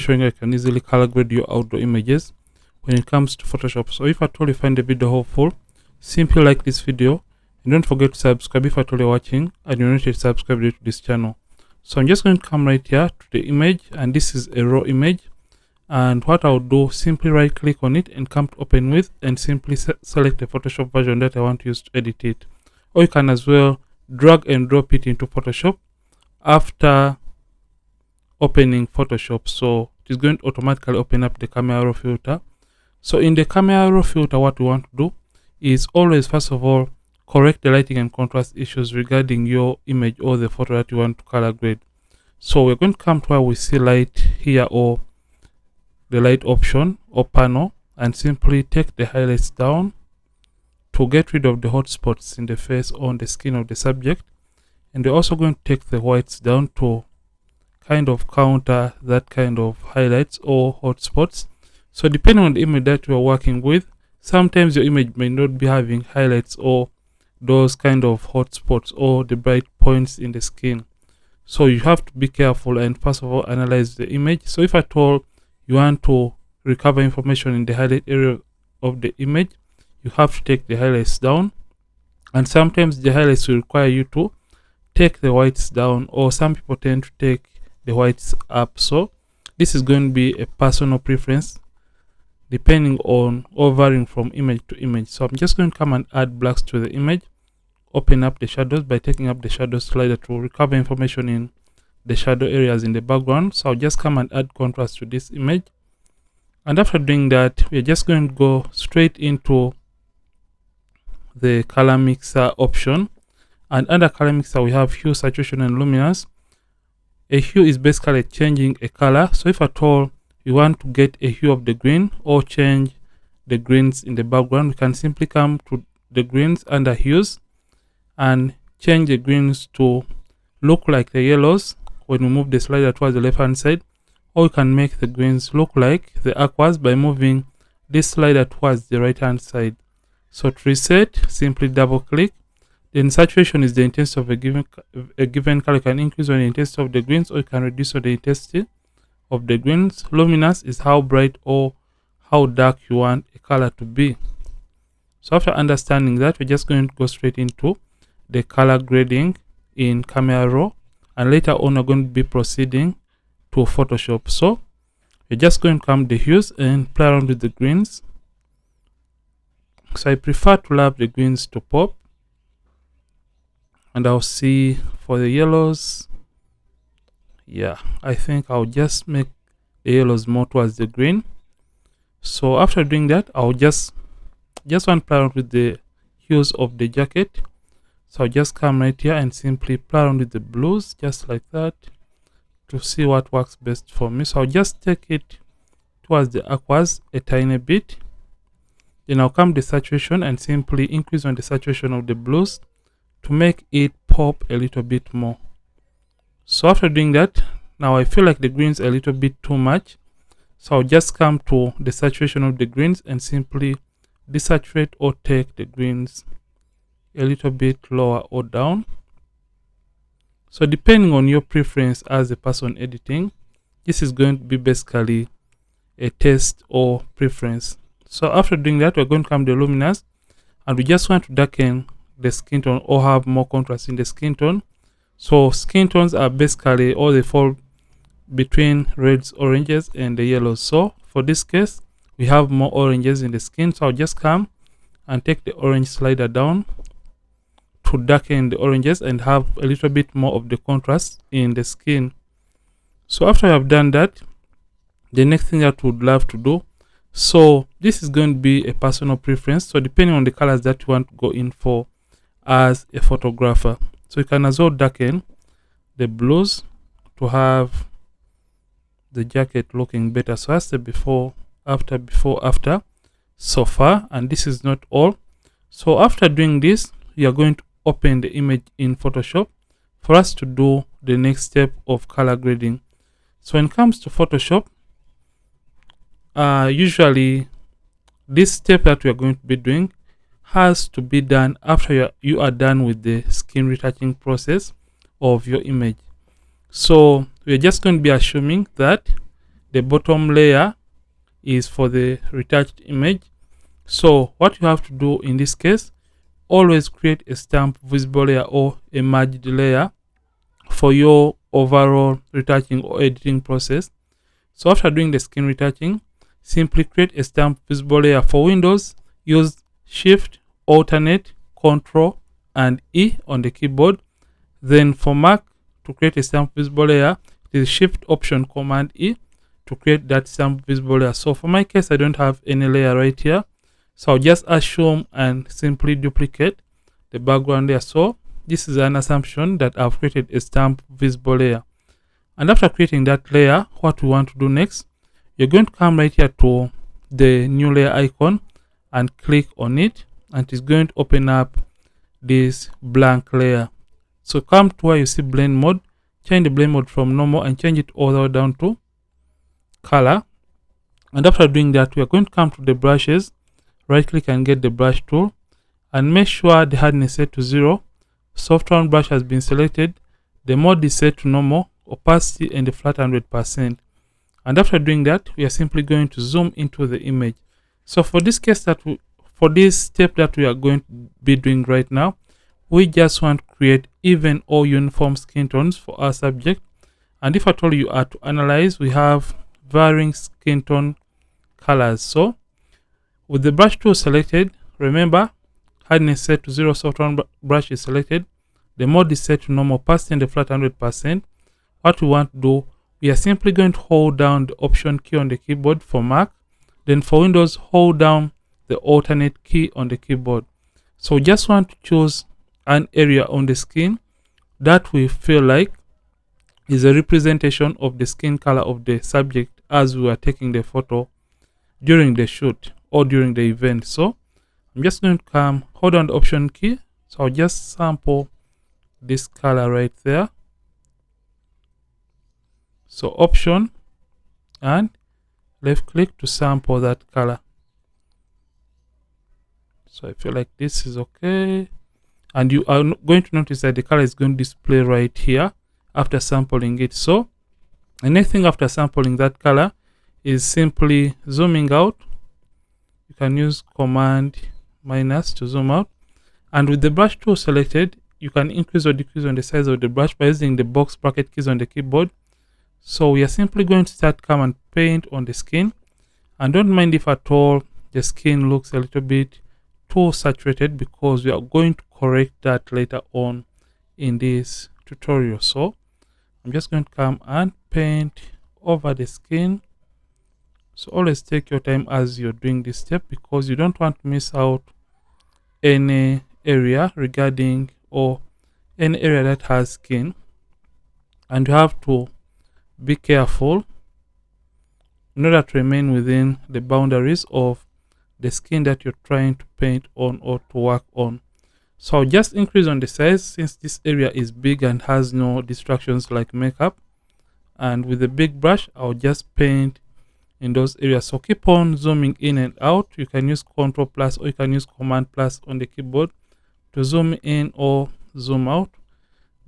showing I can easily color grade your outdoor images when it comes to Photoshop. So if at all you find the video helpful, simply like this video and don't forget to subscribe if at all you're watching and you're not yet subscribed to this channel. So I'm just going to come right here to the image, and this is a raw image. And what I'll do, simply right click on it and come to open with, and simply select the Photoshop version that I want to use to edit it. Or you can as well drag and drop it into Photoshop after opening Photoshop. So it is going to automatically open up the camera raw filter. So in the camera raw filter, what we want to do is always, first of all, correct the lighting and contrast issues regarding your image or the photo that you want to color grade. So we're going to come to where we see light here, or the light option or panel, and simply take the highlights down to get rid of the hot spots in the face or on the skin of the subject. And we're also going to take the whites down to kind of counter that kind of highlights or hot spots. So depending on the image that you are working with, sometimes your image may not be having highlights or those kind of hot spots or the bright points in the skin. So you have to be careful and first of all analyze the image. So if at all you want to recover information in the highlight area of the image, you have to take the highlights down, and sometimes the highlights will require you to take the whites down, or some people tend to take the whites up. So this is going to be a personal preference depending on or varying from image to image. So I'm just going to come and add blacks to the image, open up the shadows by taking up the shadow slider to recover information in the shadow areas in the background. So I'll just come and add contrast to this image, and after doing that, we're just going to go straight into the color mixer option. And under color mixer, we have hue, saturation, and luminance. A hue is basically changing a color. So if at all you want to get a hue of the green or change the greens in the background, we can simply come to the greens under hues and change the greens to look like the yellows when we move the slider towards the left hand side, or we can make the greens look like the aquas by moving this slider towards the right hand side. So to reset, simply double click. Then saturation is the intensity of a given color. You can increase on the intensity of the greens, or you can reduce on the intensity of the greens. Luminance is how bright or how dark you want a color to be. So after understanding that, we're just going to go straight into the color grading in Camera Raw, and later on we're going to be proceeding to Photoshop. So we're just going to come to the hues and play around with the greens. So I prefer to love the greens to pop, and I'll see for the yellows, yeah, I think I'll just make the yellows more towards the green. So after doing that, I'll just want to play around with the hues of the jacket. So I'll just come right here and simply play around with the blues just like that to see what works best for me. So I'll just take it towards the aquas a tiny bit. Then I'll come to saturation and simply increase on the saturation of the blues to make it pop a little bit more. So after doing that, now I feel like the greens are a little bit too much. So I'll just come to the saturation of the greens and simply desaturate or take the greens a little bit lower or down. So depending on your preference as a person editing, this is going to be basically a test or preference. So after doing that, we're going to come to the luminance, and we just want to darken the skin tone or have more contrast in the skin tone. So skin tones are basically, or they fall between reds, oranges, and the yellows. So for this case, we have more oranges in the skin. So I'll just come and take the orange slider down to darken the oranges and have a little bit more of the contrast in the skin. So after I have done that, the next thing that we would love to do, so this is going to be a personal preference. So depending on the colors that you want to go in for as a photographer, so you can as well darken the blues to have the jacket looking better. So that's the before after so far, and this is not all. So after doing this, you are going to open the image in Photoshop for us to do the next step of color grading. So when it comes to Photoshop, usually this step that we are going to be doing has to be done after you are done with the skin retouching process of your image. So we're just going to be assuming that the bottom layer is for the retouched image. So what you have to do in this case, always create a stamp visible layer or a merged layer for your overall retouching or editing process. So after doing the skin retouching, simply create a stamp visible layer. For Windows, use Shift, Alternate, Control and E on the keyboard. Then for Mac, to create a stamp visible layer, it is Shift, Option, Command E to create that stamp visible layer. So for my case, I don't have any layer right here, so I'll just assume and simply duplicate the background layer. So this is an assumption that I've created a stamp visible layer. And after creating that layer, what we want to do next, you're going to come right here to the new layer icon and click on it, and it's going to open up this blank layer. So come to where you see blend mode, change the blend mode from normal and change it all the way down to color. And after doing that, we are going to come to the brushes, right click and get the brush tool, and make sure the hardness set to 0, soft round brush has been selected, the mode is set to normal, opacity and the flat 100%. And after doing that, we are simply going to zoom into the image. So for this case for this step that we are going to be doing right now, we just want to create even or uniform skin tones for our subject. And if at all you are to analyze, we have varying skin tone colors. So with the brush tool selected, remember hardness set to 0, soft round brush is selected, the mode is set to normal, opacity and the flat 100%. What we want to do, we are simply going to hold down the Option key on the keyboard for Mac. Then for Windows, hold down the Alternate key on the keyboard. So just want to choose an area on the skin that we feel like is a representation of the skin color of the subject as we are taking the photo during the shoot or during the event. So I'm just going to come, hold on the Option key. So I'll just sample this color right there. So Option and left click to sample that color. So I feel like this is okay. And you are going to notice that the color is going to display right here after sampling it. So anything after sampling that color is simply zooming out. You can use Command minus to zoom out. And with the brush tool selected, you can increase or decrease on the size of the brush by using the box bracket keys on the keyboard. So we are simply going to come and paint on the skin. And don't mind if at all the skin looks a little bit too saturated, because we are going to correct that later on in this tutorial. So I'm just going to come and paint over the skin. So always take your time as you're doing this step, because you don't want to miss out any area regarding or any area that has skin, and you have to be careful in order to remain within the boundaries of the skin that you're trying to paint on or to work on. So I'll just increase on the size since this area is big and has no distractions like makeup. And with the big brush, I'll just paint in those areas. So keep on zooming in and out. You can use Ctrl plus or you can use Command plus on the keyboard to zoom in or zoom out,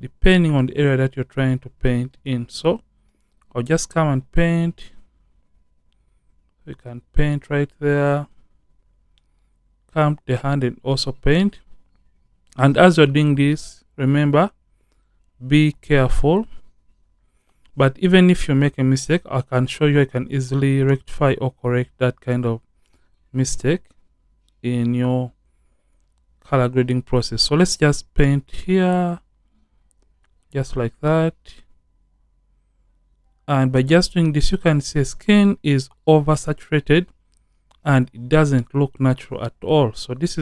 depending on the area that you're trying to paint in. So I'll just come and paint. We can paint right there. Come to the hand and also paint. And as you're doing this, remember, be careful. But even if you make a mistake, I can show you I can easily rectify or correct that kind of mistake in your color grading process. So let's just paint here, just like that. And by just doing this, you can see skin is oversaturated and it doesn't look natural at all. So this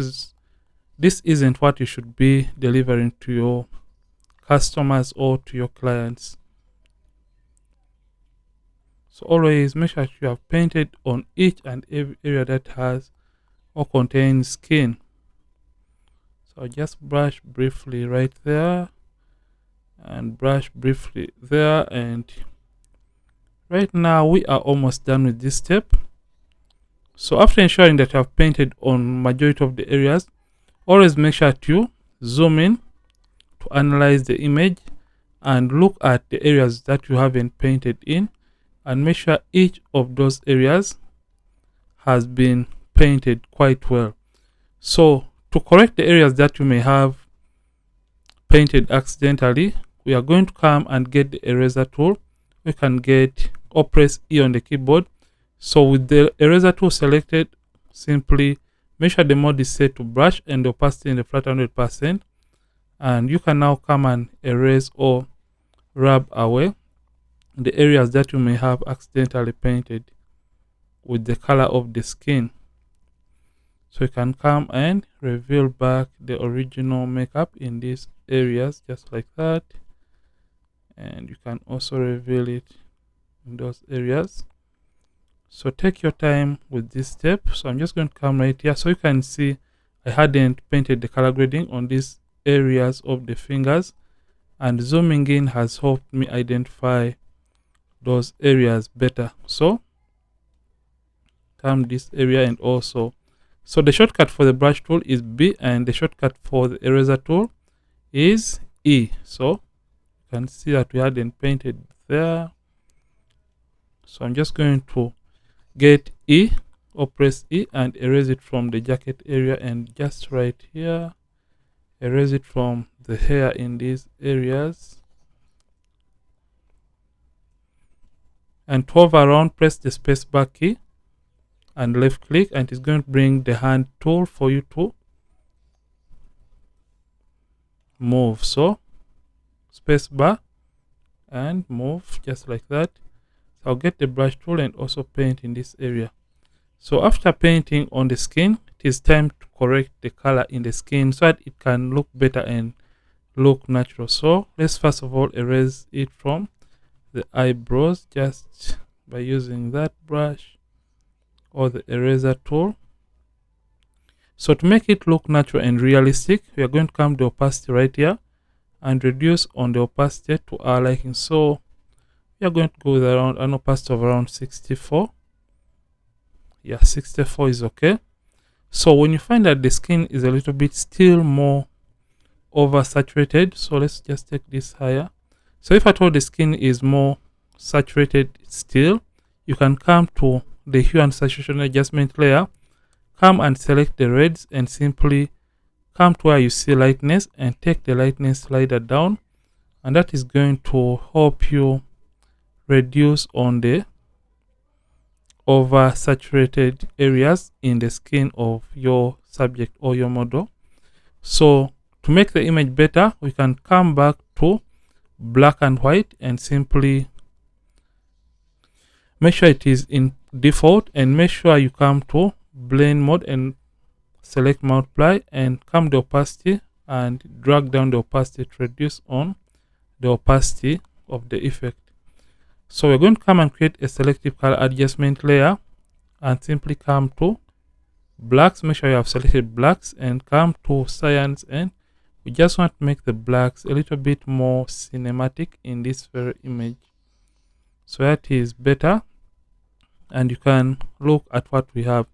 isn't what you should be delivering to your customers or to your clients. So always make sure you have painted on each and every area that has or contains skin. So just brush briefly right there and brush briefly there, and right now we are almost done with this step. So after ensuring that you have painted on majority of the areas, always make sure to zoom in to analyze the image and look at the areas that you haven't painted in, and make sure each of those areas has been painted quite well. So to correct the areas that you may have painted accidentally, we are going to come and get the eraser tool. We can get or press E on the keyboard. So with the eraser tool selected, simply make sure the mode is set to brush and the opacity in the flat 100%, and you can now come and erase or rub away the areas that you may have accidentally painted with the color of the skin. So you can come and reveal back the original makeup in these areas just like that, and you can also reveal it in those areas. So take your time with this step. So I'm just going to come right here, so you can see I hadn't painted the color grading on these areas of the fingers, and zooming in has helped me identify those areas better. So come this area, and also so the shortcut for the brush tool is B, and the shortcut for the eraser tool is E. So you can see that we hadn't painted there. So I'm just going to get E or press E and erase it from the jacket area, and just right here erase it from the hair in these areas, and to hover around, press the spacebar key and left click, and it's going to bring the hand tool for you to move. So spacebar and move just like that. So I'll get the brush tool and also paint in this area. So after painting on the skin, it is time to correct the color in the skin so that it can look better and look natural. So let's first of all erase it from the eyebrows just by using that brush or the eraser tool. So to make it look natural and realistic, we are going to come to the opacity right here and reduce on the opacity to our liking. So we are going to go with around an opacity of around 64. Yeah, 64 is okay. So when you find that the skin is a little bit still more oversaturated, so let's just take this higher. So if at all the skin is more saturated still, you can come to the hue and saturation adjustment layer, come and select the reds, and simply come to where you see lightness and take the lightness slider down, and that is going to help you reduce on the oversaturated areas in the skin of your subject or your model. So to make the image better, we can come back to black and white and simply make sure it is in default, and make sure you come to blend mode and select multiply and come to opacity and drag down the opacity to reduce on the opacity of the effect. So we're going to come and create a selective color adjustment layer and simply come to blacks. Make sure you have selected blacks and come to cyans, and we just want to make the blacks a little bit more cinematic in this very image, so that is better and you can look at what we have.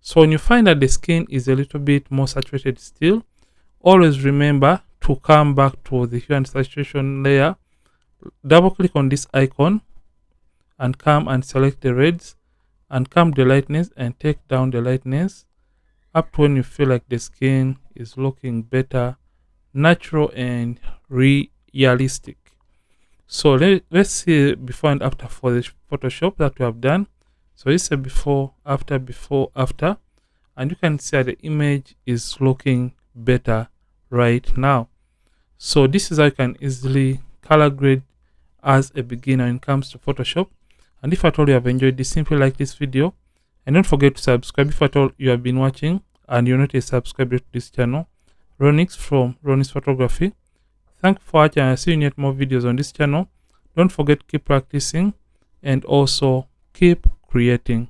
So when you find that the skin is a little bit more saturated still, always remember to come back to the hue and saturation layer, double click on this icon and come and select the reds and come to the lightness and take down the lightness up to when you feel like the skin is looking better, natural and realistic. So let's see before and after for the Photoshop that we have done. So it's a before, after, and you can see that the image is looking better right now. So this is how you can easily color grade as a beginner when it comes to Photoshop. And if at all you have enjoyed this, simply like this video and don't forget to subscribe if at all you have been watching and you're not a subscriber to this channel. Ronix from Ronix Photography. Thank you for watching, and I'll see you in yet more videos on this channel. Don't forget to keep practicing and also keep creating.